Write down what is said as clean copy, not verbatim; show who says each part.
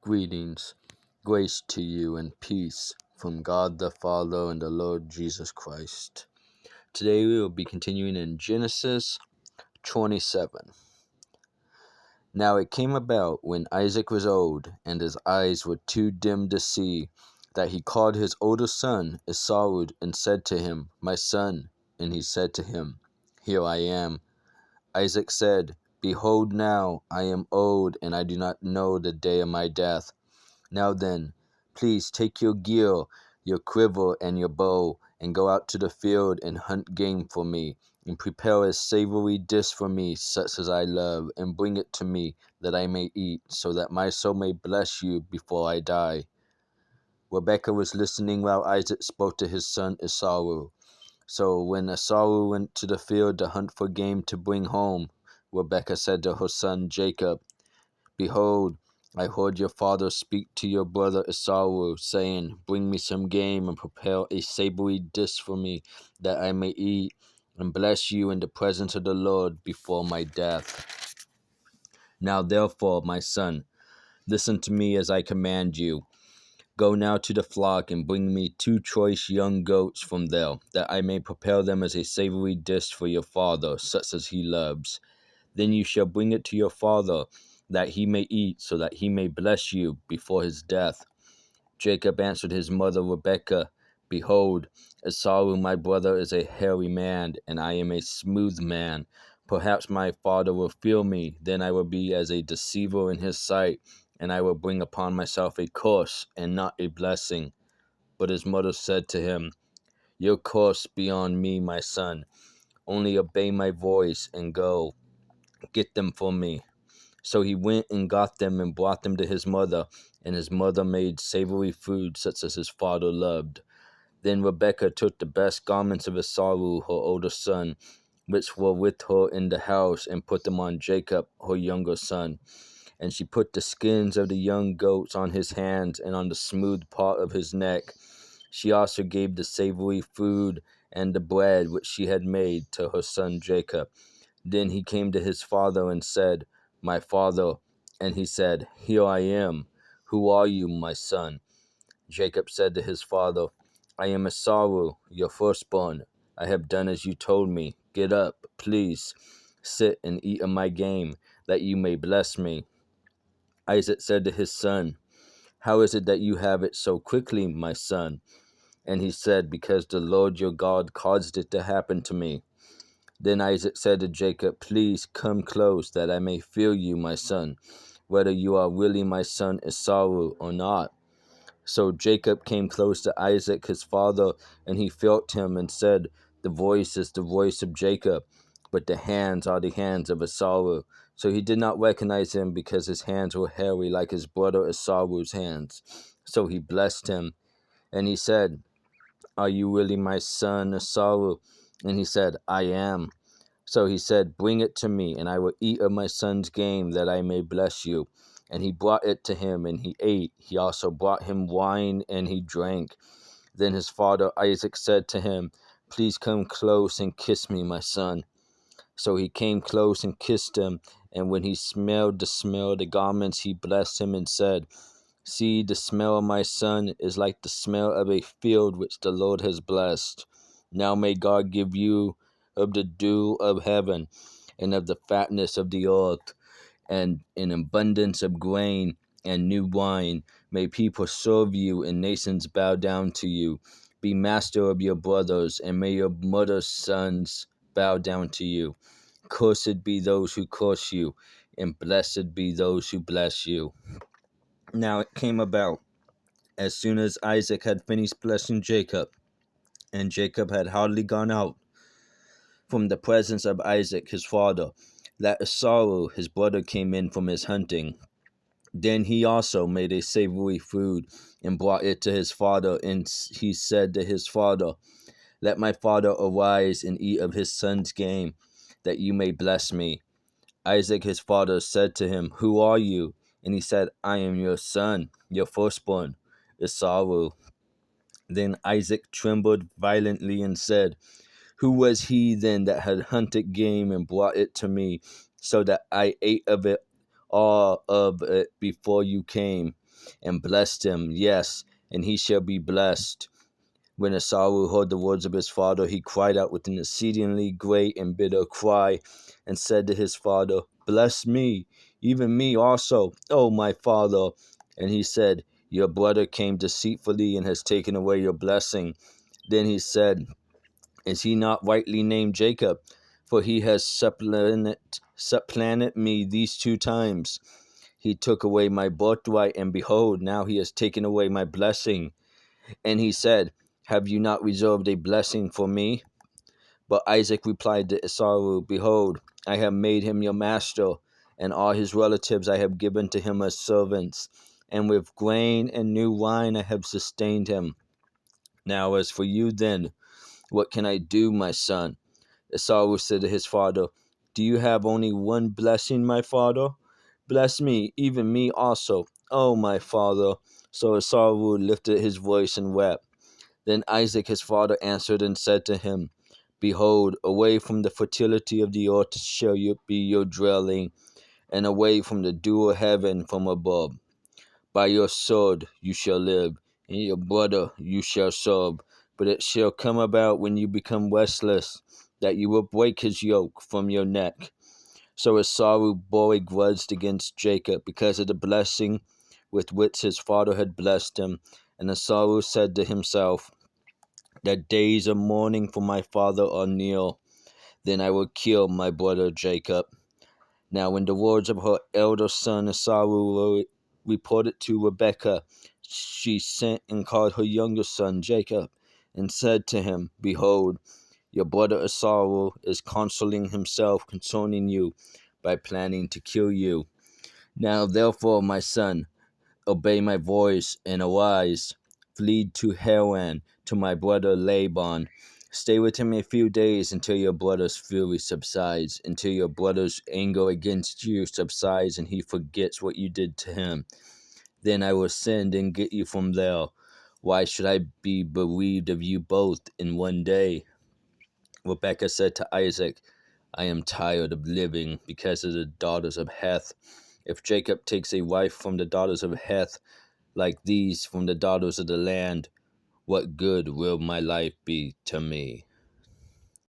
Speaker 1: Greetings, grace to you and peace from God the Father and the Lord Jesus Christ. Today we will be continuing in Genesis 27. Now it came about when Isaac was old and his eyes were too dim to see, that he called his older son Esau and said to him, My son. And he said to him, Here I am. Isaac said, Behold, now I am old, and I do not know the day of my death. Now then, please take your gear, your quiver, and your bow, and go out to the field and hunt game for me, and prepare a savory dish for me, such as I love, and bring it to me, that I may eat, so that my soul may bless you before I die. Rebekah was listening while Isaac spoke to his son Esau. So when Esau went to the field to hunt for game to bring home, Rebekah said to her son Jacob, Behold, I heard your father speak to your brother Esau, saying, Bring me some game and prepare a savory dish for me, that I may eat and bless you in the presence of the Lord before my death. Now therefore, my son, listen to me as I command you. Go now to the flock and bring me 2 choice young goats from there, that I may prepare them as a savory dish for your father, such as he loves. Then you shall bring it to your father, that he may eat, so that he may bless you before his death. Jacob answered his mother Rebekah, Behold, Esau my brother is a hairy man, and I am a smooth man. Perhaps my father will fear me, then I will be as a deceiver in his sight, and I will bring upon myself a curse, and not a blessing. But his mother said to him, Your curse be on me, my son. Only obey my voice, and go. Get them for me. So he went and got them and brought them to his mother, and his mother made savory food such as his father loved. Then Rebekah took the best garments of Esau, her older son, which were with her in the house, and put them on Jacob, her younger son. And she put the skins of the young goats on his hands and on the smooth part of his neck. She also gave the savory food and the bread which she had made to her son Jacob. Then he came to his father and said, My father. And he said, Here I am. Who are you, my son? Jacob said to his father, I am Esau, your firstborn. I have done as you told me. Get up, please. Sit and eat of my game, that you may bless me. Isaac said to his son, How is it that you have it so quickly, my son? And he said, Because the Lord your God caused it to happen to me. Then Isaac said to Jacob, Please come close, that I may feel you, my son, whether you are really my son Esau or not. So Jacob came close to Isaac his father, and he felt him, and said, The voice is the voice of Jacob, but the hands are the hands of Esau. So he did not recognize him, because his hands were hairy like his brother Esau's hands. So he blessed him, and he said, Are you really my son Esau? And he said, I am. So he said, Bring it to me, and I will eat of my son's game, that I may bless you. And he brought it to him, and he ate. He also brought him wine, and he drank. Then his father Isaac said to him, Please come close and kiss me, my son. So he came close and kissed him, and when he smelled the smell of the garments, he blessed him and said, See, the smell of my son is like the smell of a field which the Lord has blessed. Now may God give you of the dew of heaven, and of the fatness of the earth, and an abundance of grain and new wine. May people serve you, and nations bow down to you. Be master of your brothers, and may your mother's sons bow down to you. Cursed be those who curse you, and blessed be those who bless you. Now it came about, as soon as Isaac had finished blessing Jacob, and Jacob had hardly gone out from the presence of Isaac his father, that Esau his brother came in from his hunting. Then he also made a savory food, and brought it to his father, and he said to his father, Let my father arise and eat of his son's game, that you may bless me. Isaac his father said to him, Who are you? And he said, I am your son, your firstborn, Esau. Then Isaac trembled violently and said, Who was he then that had hunted game and brought it to me, so that I ate of it all of it before you came? and blessed him, yes, and he shall be blessed. When Esau heard the words of his father, he cried out with an exceedingly great and bitter cry, and said to his father, Bless me, even me also, O my father. And he said, Your brother came deceitfully and has taken away your blessing. Then he said, Is he not rightly named Jacob? For he has supplanted me these 2 times. He took away my birthright, and behold, now he has taken away my blessing. And he said, Have you not reserved a blessing for me? But Isaac replied to Esau, Behold, I have made him your master, and all his relatives I have given to him as servants, and with grain and new wine I have sustained him. Now as for you then, what can I do, my son? Esau said to his father, Do you have only one blessing, my father? Bless me, even me also, O my father. So Esau lifted his voice and wept. Then Isaac his father answered and said to him, Behold, away from the fertility of the earth shall be your dwelling, and away from the dew of heaven from above. By your sword you shall live, and your brother you shall serve. But it shall come about when you become restless, that you will break his yoke from your neck. So Esau bore a grudge against Jacob because of the blessing with which his father had blessed him. And Esau said to himself, The days of mourning for my father are near. Then I will kill my brother Jacob. Now when the words of her elder son Esau were reported to Rebekah, she sent and called her younger son Jacob, and said to him, Behold, your brother Esau is consoling himself concerning you by planning to kill you. Now therefore, my son, obey my voice and arise. Flee to Haran, to my brother Laban. Stay with him a few days until your brother's fury subsides, until your brother's anger against you subsides and he forgets what you did to him. Then I will send and get you from there. Why should I be bereaved of you both in one day? Rebekah said to Isaac, I am tired of living because of the daughters of Heth. If Jacob takes a wife from the daughters of Heth, like these from the daughters of the land, what good will my life be to me?